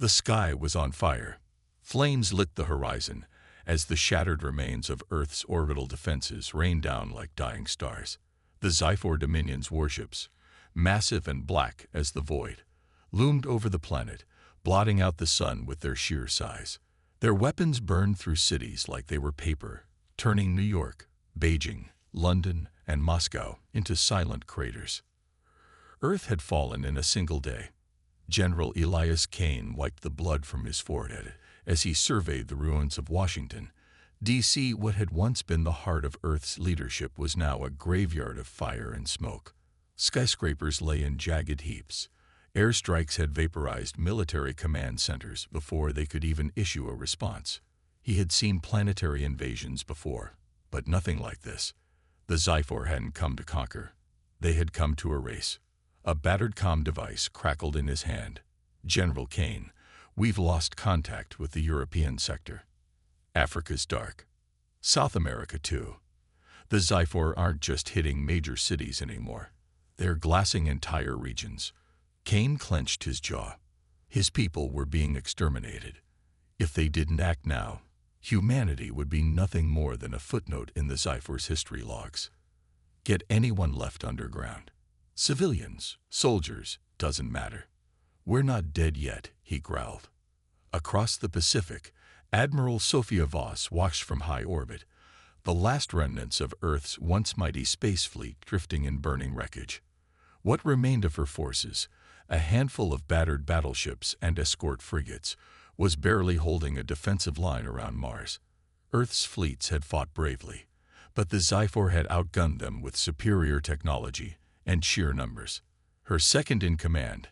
The sky was on fire. Flames lit the horizon as the shattered remains of Earth's orbital defenses rained down like dying stars. The Zyphor Dominion's warships, massive and black as the void, loomed over the planet, blotting out the sun with their sheer size. Their weapons burned through cities like they were paper, turning New York, Beijing, London, and Moscow into silent craters. Earth had fallen in a single day. General Elias Kane wiped the blood from his forehead as he surveyed the ruins of Washington, D.C. What had once been the heart of Earth's leadership was now a graveyard of fire and smoke. Skyscrapers lay in jagged heaps. Airstrikes had vaporized military command centers before they could even issue a response. He had seen planetary invasions before, but nothing like this. The Zyphor hadn't come to conquer. They had come to erase. A battered comm device crackled in his hand. "General Kane, we've lost contact with the European sector. Africa's dark. South America, too. The Zyphor aren't just hitting major cities anymore. They're glassing entire regions." Kane clenched his jaw. His people were being exterminated. If they didn't act now, humanity would be nothing more than a footnote in the Zyphor's history logs. Get anyone left underground. Civilians, soldiers, doesn't matter. "We're not dead yet," he growled. Across the Pacific, Admiral Sophia Voss watched from high orbit, the last remnants of Earth's once mighty space fleet drifting in burning wreckage. What remained of her forces, a handful of battered battleships and escort frigates, was barely holding a defensive line around Mars. Earth's fleets had fought bravely, but the Zyphor had outgunned them with superior technology and sheer numbers. Her second-in-command,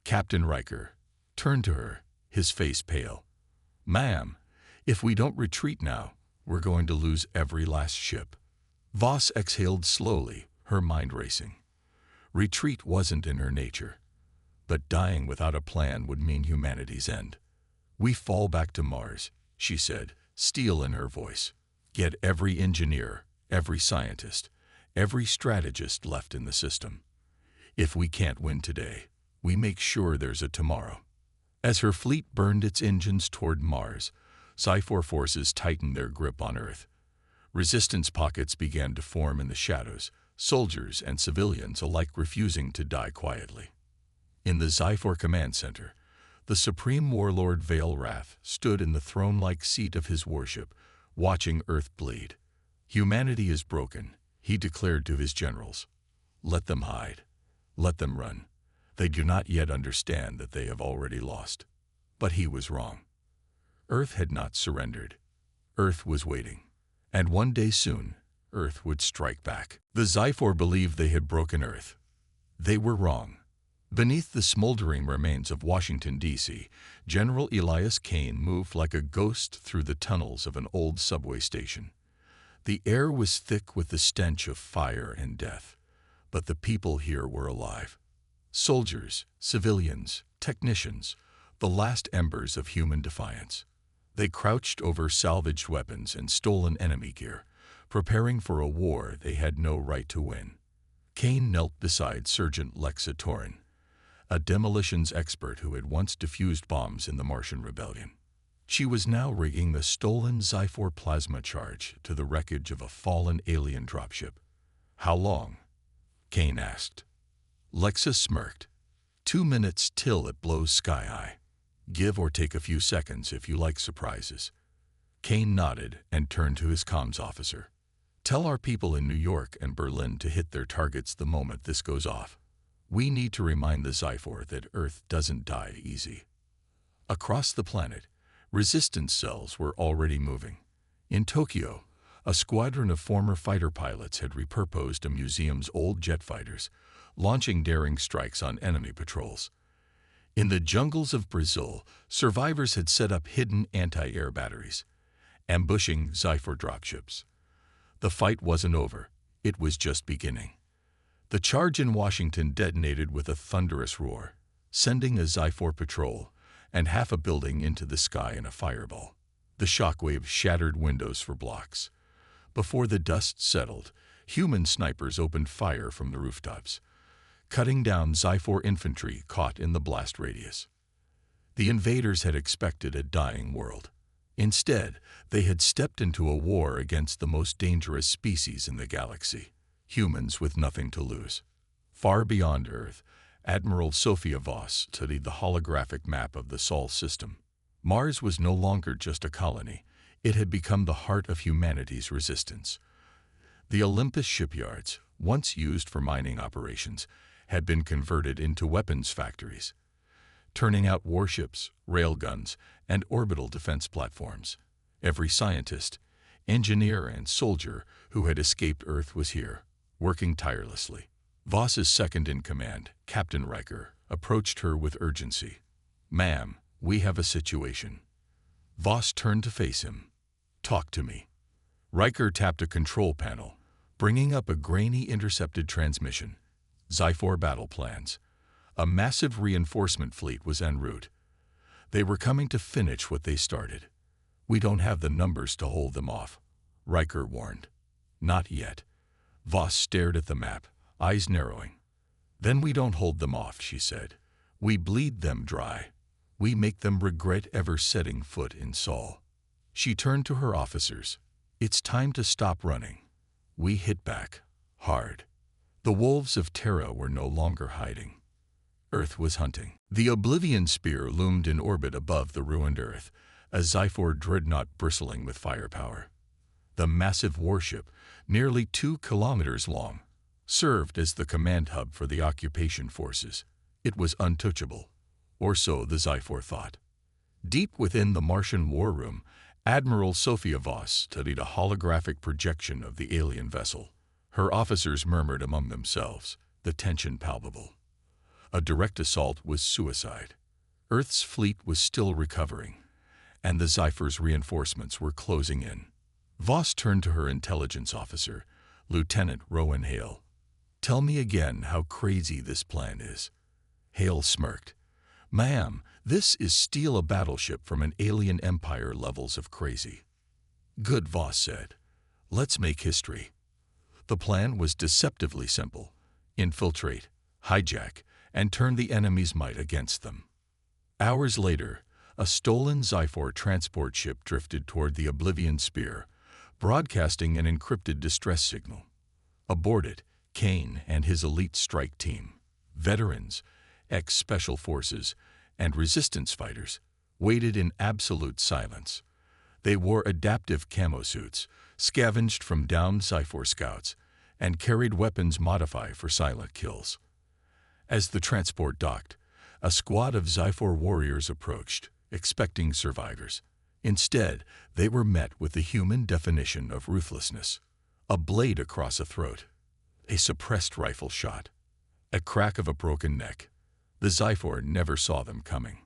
Captain Riker, turned to her, his face pale. "Ma'am, if we don't retreat now, we're going to lose every last ship." Voss exhaled slowly, her mind racing. Retreat wasn't in her nature, but dying without a plan would mean humanity's end. "We fall back to Mars," she said, steel in her voice. "Get every engineer, every scientist, every strategist left in the system. If we can't win today, we make sure there's a tomorrow." As her fleet burned its engines toward Mars, Zyphor forces tightened their grip on Earth. Resistance pockets began to form in the shadows, soldiers and civilians alike refusing to die quietly. In the Zyphor command center, the supreme warlord Vale Wrath stood in the throne-like seat of his warship, watching Earth bleed. "Humanity is broken," he declared to his generals. "Let them hide. Let them run. They do not yet understand that they have already lost." But he was wrong. Earth had not surrendered. Earth was waiting. And one day soon, Earth would strike back. The Zyphor believed they had broken Earth. They were wrong. Beneath the smoldering remains of Washington, D.C., General Elias Kane moved like a ghost through the tunnels of an old subway station. The air was thick with the stench of fire and death, but the people here were alive. Soldiers, civilians, technicians, the last embers of human defiance. They crouched over salvaged weapons and stolen enemy gear, preparing for a war they had no right to win. Kane knelt beside Sergeant Lexa Torin, a demolitions expert who had once defused bombs in the Martian Rebellion. She was now rigging the stolen Zyphor plasma charge to the wreckage of a fallen alien dropship. "How long?" Kane asked. Lexa smirked. 2 minutes till it blows sky-high. Give or take a few seconds if you like surprises." Kane nodded and turned to his comms officer. "Tell our people in New York and Berlin to hit their targets the moment this goes off. We need to remind the Zyphor that Earth doesn't die easy." Across the planet, resistance cells were already moving. In Tokyo, a squadron of former fighter pilots had repurposed a museum's old jet fighters, launching daring strikes on enemy patrols. In the jungles of Brazil, survivors had set up hidden anti-air batteries, ambushing Zyphor dropships. The fight wasn't over, it was just beginning. The charge in Washington detonated with a thunderous roar, sending a Zyphor patrol and half a building into the sky in a fireball. The shockwave shattered windows for blocks. Before the dust settled, human snipers opened fire from the rooftops, cutting down Zyphor infantry caught in the blast radius. The invaders had expected a dying world. Instead, they had stepped into a war against the most dangerous species in the galaxy, humans with nothing to lose. Far beyond Earth, Admiral Sophia Voss studied the holographic map of the Sol system. Mars was no longer just a colony. It had become the heart of humanity's resistance. The Olympus shipyards, once used for mining operations, had been converted into weapons factories, turning out warships, railguns, and orbital defense platforms. Every scientist, engineer, and soldier who had escaped Earth was here, working tirelessly. Voss's second-in-command, Captain Riker, approached her with urgency. "Ma'am, we have a situation." Voss turned to face him. "Talk to me." Riker tapped a control panel, bringing up a grainy intercepted transmission. Xi-4 battle plans. A massive reinforcement fleet was en route. They were coming to finish what they started. "We don't have the numbers to hold them off," Riker warned. "Not yet." Voss stared at the map, eyes narrowing. "Then we don't hold them off," she said. "We bleed them dry. We make them regret ever setting foot in Sol." She turned to her officers. "It's time to stop running." We hit back, hard. The wolves of Terra were no longer hiding. Earth was hunting. The Oblivion Spear loomed in orbit above the ruined Earth, a Xi-4 dreadnought bristling with firepower. The massive warship, nearly 2 kilometers long, served as the command hub for the occupation forces. It was untouchable, or so the Xi-4 thought. Deep within the Martian war room, Admiral Sophia Voss studied a holographic projection of the alien vessel. Her officers murmured among themselves, the tension palpable. A direct assault was suicide. Earth's fleet was still recovering, and the Xi-4's reinforcements were closing in. Voss turned to her intelligence officer, Lieutenant Rowan Hale. "Tell me again how crazy this plan is." Hale smirked. "Ma'am, this is steal a battleship from an alien empire levels of crazy." "Good," Voss said. "Let's make history." The plan was deceptively simple. Infiltrate, hijack, and turn the enemy's might against them. Hours later, a stolen Xi-4 transport ship drifted toward the Oblivion Spear, broadcasting an encrypted distress signal. Aboard it, Kane and his elite strike team, veterans, ex-special forces, and resistance fighters, waited in absolute silence. They wore adaptive camo suits, scavenged from downed Xi-4 scouts, and carried weapons modified for silent kills. As the transport docked, a squad of Xi-4 warriors approached, expecting survivors. Instead, they were met with the human definition of ruthlessness: a blade across a throat, a suppressed rifle shot, a crack of a broken neck. The Xi-4 never saw them coming.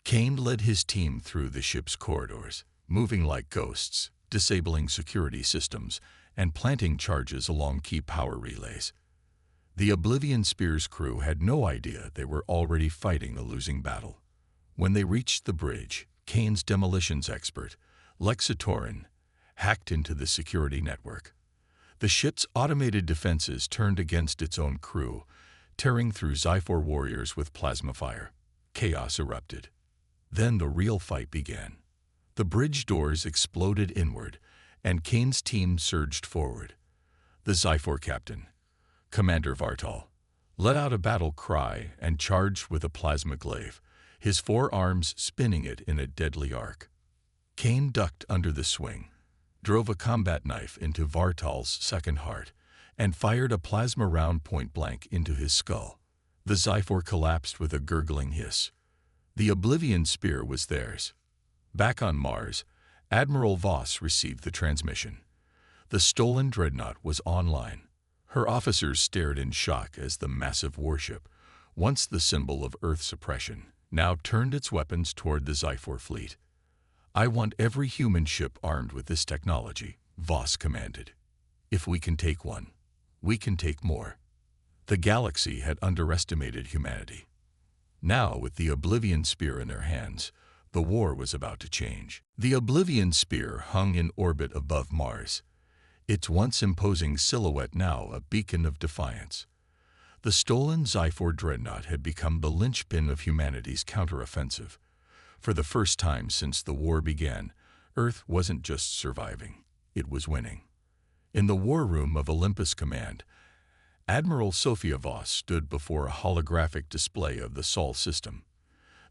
Kane led his team through the ship's corridors, moving like ghosts, disabling security systems, and planting charges along key power relays. The Oblivion Spear's crew had no idea they were already fighting a losing battle. When they reached the bridge, Kane's demolitions expert, Lexitorin, hacked into the security network. The ship's automated defenses turned against its own crew, tearing through Xi-4 warriors with plasma fire. Chaos erupted. Then the real fight began. The bridge doors exploded inward, and Kane's team surged forward. The Xi-4 captain, Commander Vartal, let out a battle cry and charged with a plasma glaive, his 4 arms spinning it in a deadly arc. Kane ducked under the swing, drove a combat knife into Vartal's second heart, and fired a plasma round point-blank into his skull. The Xi-4 collapsed with a gurgling hiss. The Oblivion Spear was theirs. Back on Mars, Admiral Voss received the transmission. The stolen dreadnought was online. Her officers stared in shock as the massive warship, once the symbol of Earth suppression, now turned its weapons toward the Xi-4 fleet. "I want every human ship armed with this technology," Voss commanded. "If we can take one, we can take more." The galaxy had underestimated humanity. Now, with the Oblivion Spear in their hands, the war was about to change. The Oblivion Spear hung in orbit above Mars, its once imposing silhouette now a beacon of defiance. The stolen Zyphor dreadnought had become the linchpin of humanity's counteroffensive. For the first time since the war began, Earth wasn't just surviving, it was winning. In the war room of Olympus Command, Admiral Sophia Voss stood before a holographic display of the Sol system.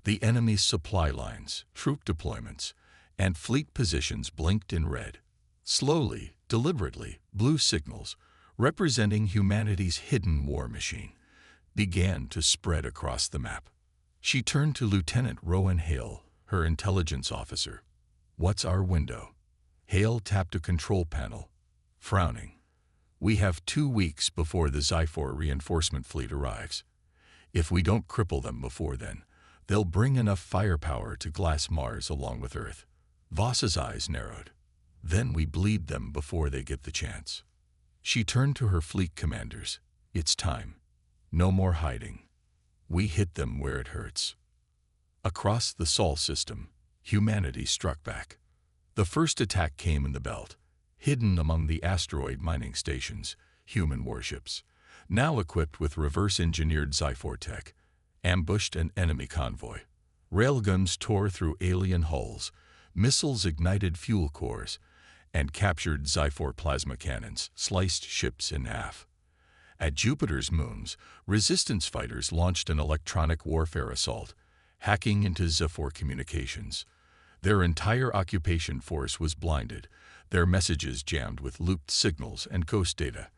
The enemy's supply lines, troop deployments, and fleet positions blinked in red. Slowly, deliberately, blue signals, representing humanity's hidden war machine, began to spread across the map. She turned to Lieutenant Rowan Hale, her intelligence officer. "What's our window?" Hale tapped a control panel, frowning. "We have 2 weeks before the Zyphor reinforcement fleet arrives. If we don't cripple them before then, they'll bring enough firepower to glass Mars along with Earth." Voss's eyes narrowed. "Then we bleed them before they get the chance." She turned to her fleet commanders. "It's time. No more hiding. We hit them where it hurts." Across the Sol system, humanity struck back. The first attack came in the belt, hidden among the asteroid mining stations, human warships, now equipped with reverse-engineered Zyphor tech, ambushed an enemy convoy. Railguns tore through alien hulls, missiles ignited fuel cores, and captured Zyphor plasma cannons sliced ships in half. At Jupiter's moons, resistance fighters launched an electronic warfare assault, hacking into Zyphor communications. Their entire occupation force was blinded, their messages jammed with looped signals and ghost data.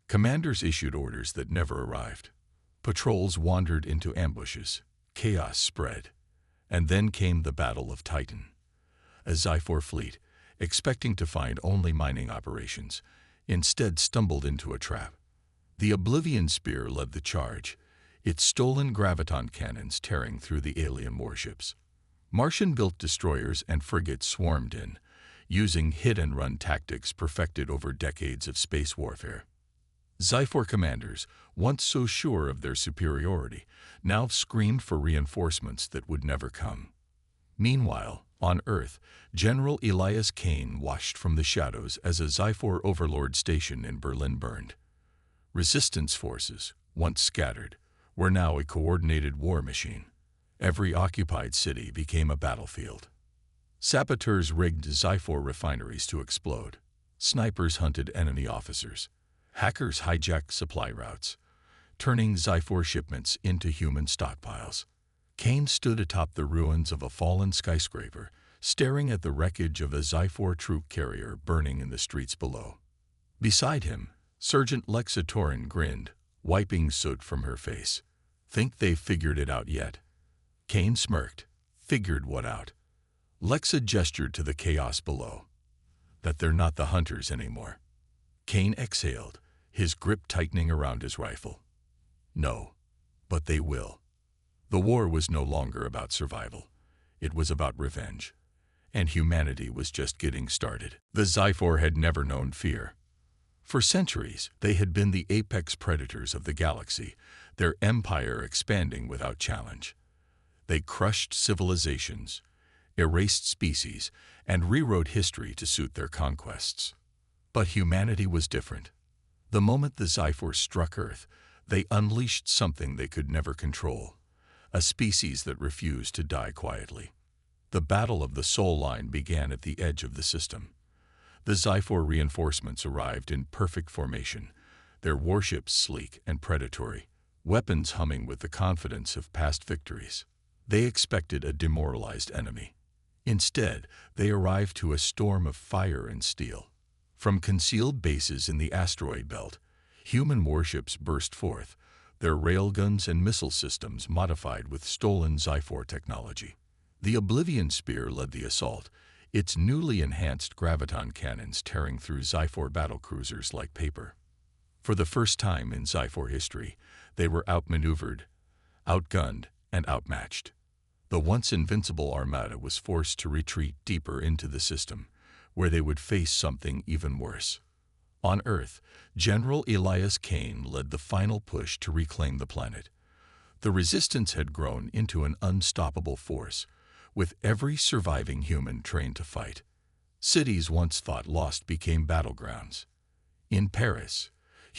Commanders issued orders that never arrived. Patrols wandered into ambushes. Chaos spread. And then came the Battle of Titan. A Zyphor fleet, expecting to find only mining operations, instead stumbled into a trap. The Oblivion Spear led the charge, its stolen graviton cannons tearing through the alien warships. Martian-built destroyers and frigates swarmed in, using hit-and-run tactics perfected over decades of space warfare. Zyphor commanders, once so sure of their superiority, now screamed for reinforcements that would never come. Meanwhile, on Earth, General Elias Kane watched from the shadows as a Zyphor overlord station in Berlin burned. Resistance forces, once scattered, were now a coordinated war machine. Every occupied city became a battlefield. Saboteurs rigged Zyphor refineries to explode. Snipers hunted enemy officers. Hackers hijacked supply routes, turning Zyphor shipments into human stockpiles. Kane stood atop the ruins of a fallen skyscraper, staring at the wreckage of a Zyphor troop carrier burning in the streets below. Beside him, Sergeant Lexa Torin grinned, wiping soot from her face. "Think they've figured it out yet?" Kane smirked. "Figured what out?" Lexa gestured to the chaos below. "That they're not the hunters anymore." Kane exhaled, his grip tightening around his rifle. "No, but they will." The war was no longer about survival. It was about revenge. And humanity was just getting started. The Zyphor had never known fear. For centuries, they had been the apex predators of the galaxy, their empire expanding without challenge. They crushed civilizations, erased species, and rewrote history to suit their conquests. But humanity was different. The moment the Zyphor struck Earth, they unleashed something they could never control, a species that refused to die quietly. The Battle of the Sol Line began at the edge of the system. The Zyphor reinforcements arrived in perfect formation, their warships sleek and predatory, weapons humming with the confidence of past victories. They expected a demoralized enemy. Instead, they arrived to a storm of fire and steel. From concealed bases in the asteroid belt, human warships burst forth, their railguns and missile systems modified with stolen Zyphor technology. The Oblivion Spear led the assault, its newly enhanced graviton cannons tearing through Zyphor battlecruisers like paper. For the first time in Zyphor history, they were outmaneuvered, outgunned, and outmatched. The once invincible armada was forced to retreat deeper into the system, where they would face something even worse. On Earth, General Elias Kane led the final push to reclaim the planet. The resistance had grown into an unstoppable force, with every surviving human trained to fight. Cities once thought lost became battlegrounds. In Paris,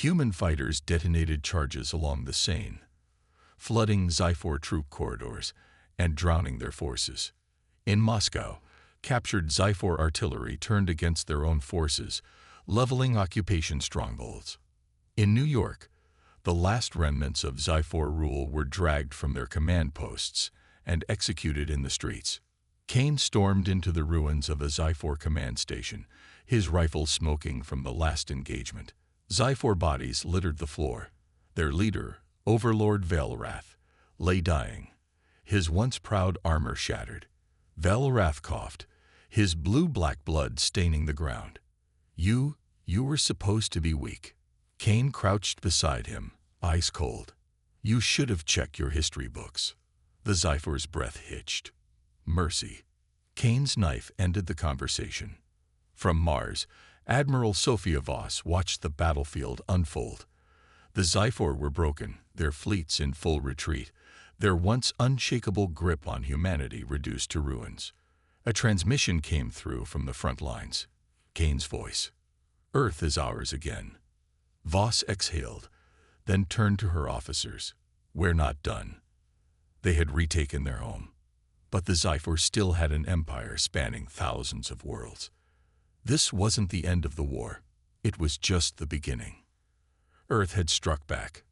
Human fighters detonated charges along the Seine, flooding Zyphor troop corridors and drowning their forces. In Moscow, captured Zyphor artillery turned against their own forces, leveling occupation strongholds. In New York, the last remnants of Zyphor rule were dragged from their command posts and executed in the streets. Kane stormed into the ruins of a Zyphor command station, his rifle smoking from the last engagement. Zyphor bodies littered the floor. Their leader, Overlord Valrath, lay dying, his once proud armor shattered. Valrath coughed, his blue-black blood staining the ground. You were supposed to be weak." Kane crouched beside him, ice cold. "You should have checked your history books." The Zyphor's breath hitched. Mercy. Kane's knife ended the conversation. From Mars, Admiral Sophia Voss watched the battlefield unfold. The Zyphor were broken, their fleets in full retreat, their once unshakable grip on humanity reduced to ruins. A transmission came through from the front lines. Kane's voice. "Earth is ours again." Voss exhaled, then turned to her officers. "We're not done." They had retaken their home. But the Zyphor still had an empire spanning thousands of worlds. This wasn't the end of the war. It was just the beginning. Earth had struck back.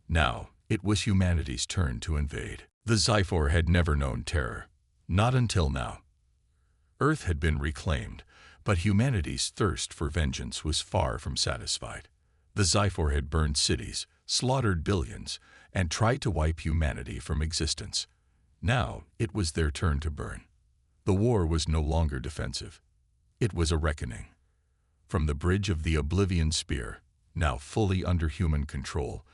Now, it was humanity's turn to invade. The Zyphor had never known terror. Not until now. Earth had been reclaimed, but humanity's thirst for vengeance was far from satisfied. The Zyphor had burned cities, slaughtered billions, and tried to wipe humanity from existence. Now, it was their turn to burn. The war was no longer defensive. It was a reckoning. From the bridge of the Oblivion Spear, now fully under human control,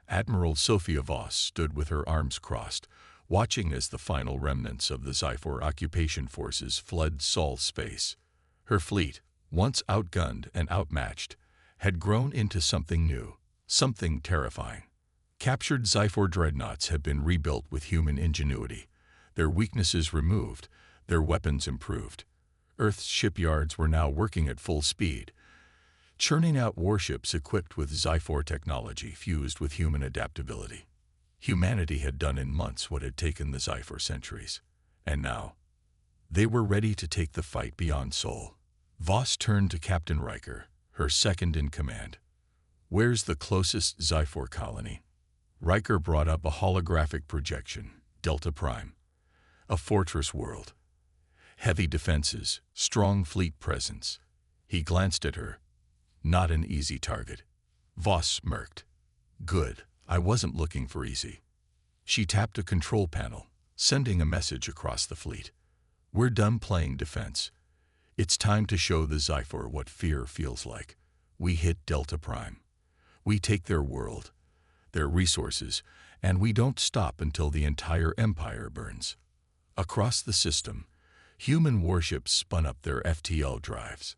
Admiral Sophia Voss stood with her arms crossed, watching as the final remnants of the Zyphor occupation forces flood Sol's space. Her fleet, once outgunned and outmatched, had grown into something new, something terrifying. Captured Zyphor dreadnoughts had been rebuilt with human ingenuity, their weaknesses removed, their weapons improved. Earth's shipyards were now working at full speed, churning out warships equipped with Zyphor technology fused with human adaptability. Humanity had done in months what had taken the Zyphor centuries. And now, they were ready to take the fight beyond Sol. Voss turned to Captain Riker, her second in command. "Where's the closest Zyphor colony?" Riker brought up a holographic projection, Delta Prime. A fortress world. Heavy defenses, strong fleet presence. He glanced at her. Not an easy target. Voss smirked. "Good, I wasn't looking for easy." She tapped a control panel, sending a message across the fleet. "We're done playing defense. It's time to show the Zyphor what fear feels like. We hit Delta Prime. We take their world, their resources, and we don't stop until the entire empire burns." Across the system, human warships spun up their FTL drives.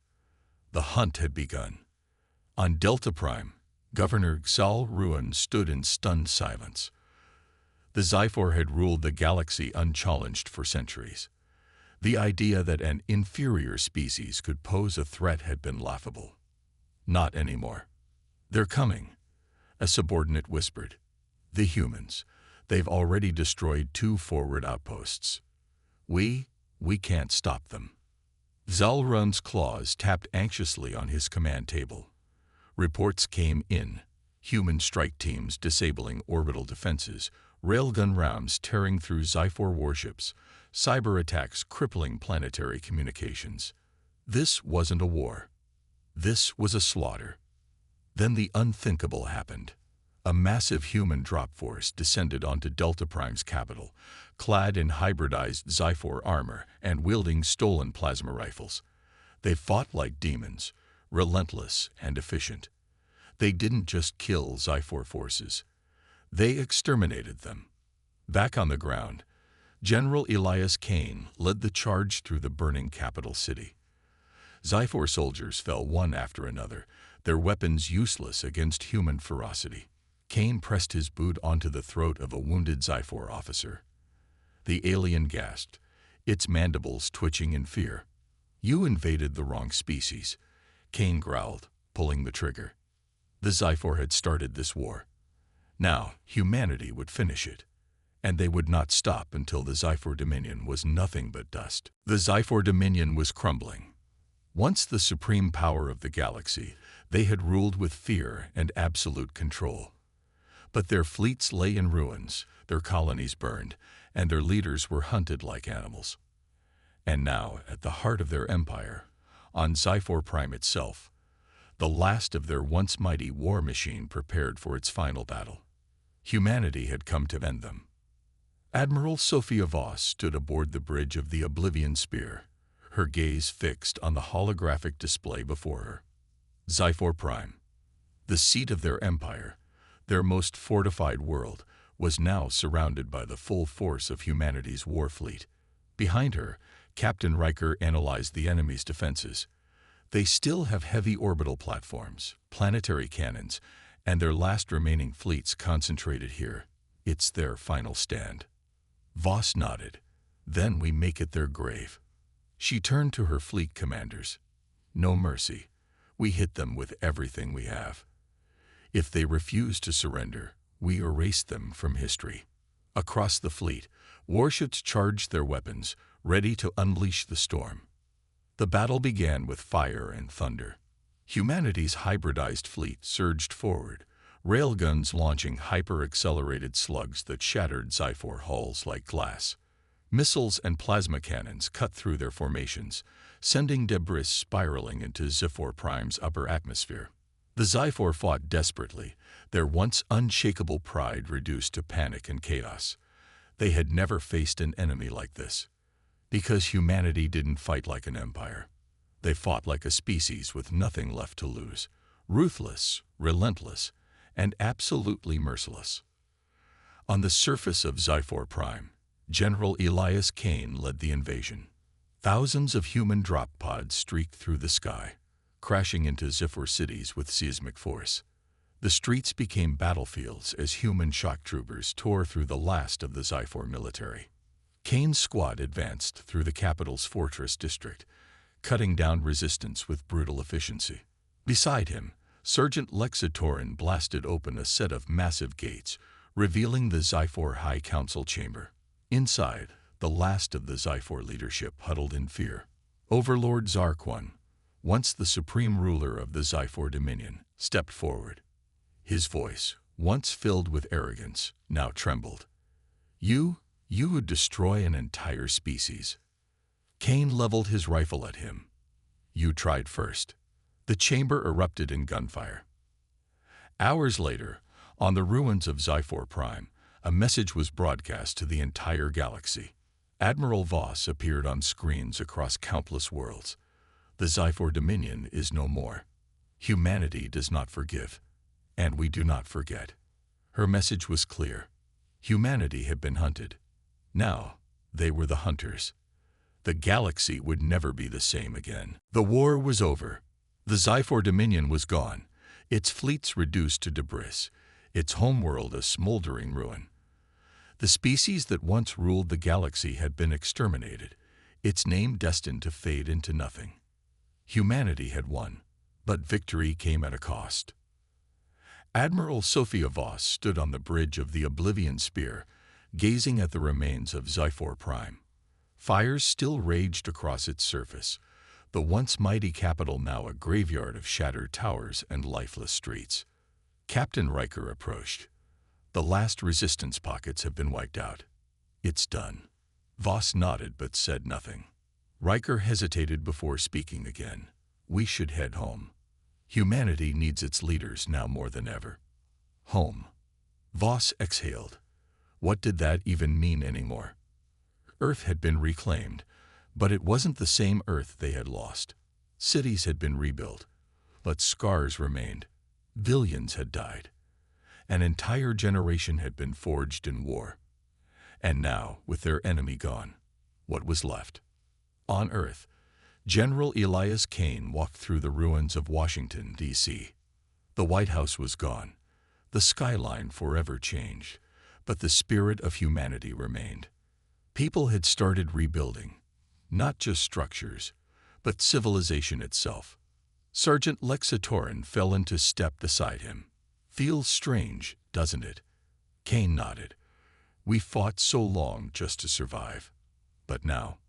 The hunt had begun. On Delta Prime, Governor Xal Ruan stood in stunned silence. The Zyphor had ruled the galaxy unchallenged for centuries. The idea that an inferior species could pose a threat had been laughable. Not anymore. "They're coming," a subordinate whispered. "The humans. They've already destroyed 2 forward outposts. We can't stop them." Zalrun's claws tapped anxiously on his command table. Reports came in. Human strike teams disabling orbital defenses, railgun rounds tearing through Zyphor warships, cyber attacks crippling planetary communications. This wasn't a war. This was a slaughter. Then the unthinkable happened. A massive human drop force descended onto Delta Prime's capital, clad in hybridized Zyphor armor and wielding stolen plasma rifles. They fought like demons, relentless and efficient. They didn't just kill Zyphor forces. They exterminated them. Back on the ground, General Elias Kane led the charge through the burning capital city. Zyphor soldiers fell one after another, their weapons useless against human ferocity. Kane pressed his boot onto the throat of a wounded Zyphor officer. The alien gasped, its mandibles twitching in fear. "You invaded the wrong species," Kane growled, pulling the trigger. The Zyphor had started this war. Now, humanity would finish it. And they would not stop until the Zyphor Dominion was nothing but dust. The Zyphor Dominion was crumbling. Once the supreme power of the galaxy, they had ruled with fear and absolute control. But their fleets lay in ruins, their colonies burned, and their leaders were hunted like animals. And now, at the heart of their empire, on Zyphor Prime itself, the last of their once mighty war machine prepared for its final battle. Humanity had come to end them. Admiral Sophia Voss stood aboard the bridge of the Oblivion Spear, her gaze fixed on the holographic display before her. Zyphor Prime, the seat of their empire, their most fortified world, was now surrounded by the full force of humanity's war fleet. Behind her, Captain Riker analyzed the enemy's defenses. They still have heavy orbital platforms, planetary cannons, and their last remaining fleets concentrated here. It's their final stand. Voss nodded. Then we make it their grave. She turned to her fleet commanders. No mercy. We hit them with everything we have. If they refuse to surrender, we erase them from history. Across the fleet, warships charged their weapons, ready to unleash the storm. The battle began with fire and thunder. Humanity's hybridized fleet surged forward, railguns launching hyper-accelerated slugs that shattered Zyphor hulls like glass. Missiles and plasma cannons cut through their formations, sending debris spiraling into Zyphor Prime's upper atmosphere. The Zyphor fought desperately, their once unshakable pride reduced to panic and chaos. They had never faced an enemy like this. Because humanity didn't fight like an empire. They fought like a species with nothing left to lose. Ruthless, relentless, and absolutely merciless. On the surface of Zyphor Prime, General Elias Kane led the invasion. Thousands of human drop pods streaked through the sky, crashing into Zyphor cities with seismic force. The streets became battlefields as human shock troopers tore through the last of the Zyphor military. Kane's squad advanced through the capital's fortress district, cutting down resistance with brutal efficiency. Beside him, Sergeant Lexitorin blasted open a set of massive gates, revealing the Zyphor High Council chamber. Inside, the last of the Zyphor leadership huddled in fear. Overlord Zarquan, once the supreme ruler of the Zyphor Dominion, stepped forward. His voice, once filled with arrogance, now trembled. You would destroy an entire species." Kane leveled his rifle at him. "You tried first." The chamber erupted in gunfire. Hours later, on the ruins of Zyphor Prime, a message was broadcast to the entire galaxy. Admiral Voss appeared on screens across countless worlds. The Zyphor Dominion is no more. Humanity does not forgive, and we do not forget. Her message was clear. Humanity had been hunted. Now, they were the hunters. The galaxy would never be the same again. The war was over. The Zyphor Dominion was gone, its fleets reduced to debris, its homeworld a smoldering ruin. The species that once ruled the galaxy had been exterminated, its name destined to fade into nothing. Humanity had won, but victory came at a cost. Admiral Sophia Voss stood on the bridge of the Oblivion Spear, gazing at the remains of Zyphor Prime. Fires still raged across its surface, the once mighty capital now a graveyard of shattered towers and lifeless streets. Captain Riker approached. "The last resistance pockets have been wiped out. It's done." Voss nodded but said nothing. Riker hesitated before speaking again. "We should head home. Humanity needs its leaders now more than ever." Home. Voss exhaled. What did that even mean anymore? Earth had been reclaimed, but it wasn't the same Earth they had lost. Cities had been rebuilt, but scars remained. Billions had died. An entire generation had been forged in war. And now, with their enemy gone, what was left? On Earth, General Elias Kane walked through the ruins of Washington, D.C. The White House was gone. The skyline forever changed, but the spirit of humanity remained. People had started rebuilding, not just structures, but civilization itself. Sergeant Lexatorin fell into step beside him. Feels strange, doesn't it? Kane nodded. We fought so long just to survive. But now,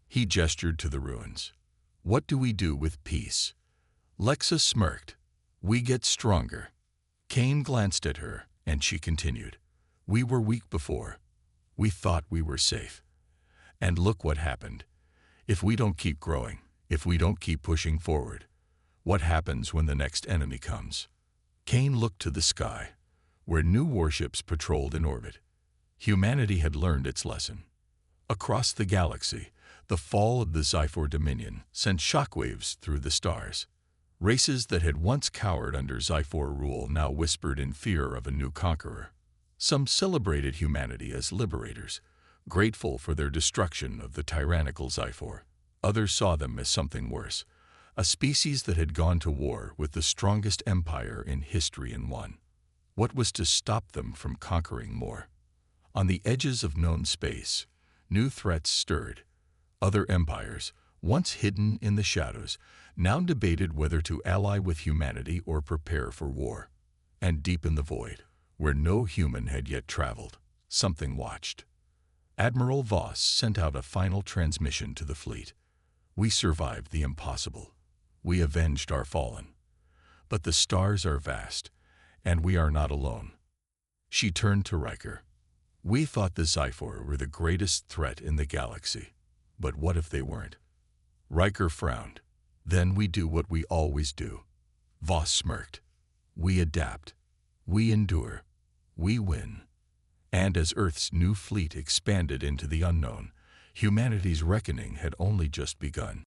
he gestured to the ruins. What do we do with peace? Lexa smirked. We get stronger. Kane glanced at her, and she continued. We were weak before. We thought we were safe. And look what happened. If we don't keep growing, if we don't keep pushing forward, what happens when the next enemy comes? Kane looked to the sky, where new warships patrolled in orbit. Humanity had learned its lesson. Across the galaxy, the fall of the Zyphor Dominion sent shockwaves through the stars. Races that had once cowered under Zyphor rule now whispered in fear of a new conqueror. Some celebrated humanity as liberators, grateful for their destruction of the tyrannical Zyphor. Others saw them as something worse, a species that had gone to war with the strongest empire in history and won. What was to stop them from conquering more? On the edges of known space, new threats stirred. Other empires, once hidden in the shadows, now debated whether to ally with humanity or prepare for war. And deep in the void, where no human had yet traveled, something watched. Admiral Voss sent out a final transmission to the fleet. We survived the impossible. We avenged our fallen. But the stars are vast, and we are not alone. She turned to Riker. We thought the Zyphor were the greatest threat in the galaxy. But what if they weren't? Riker frowned. Then we do what we always do. Voss smirked. We adapt. We endure. We win. And as Earth's new fleet expanded into the unknown, humanity's reckoning had only just begun.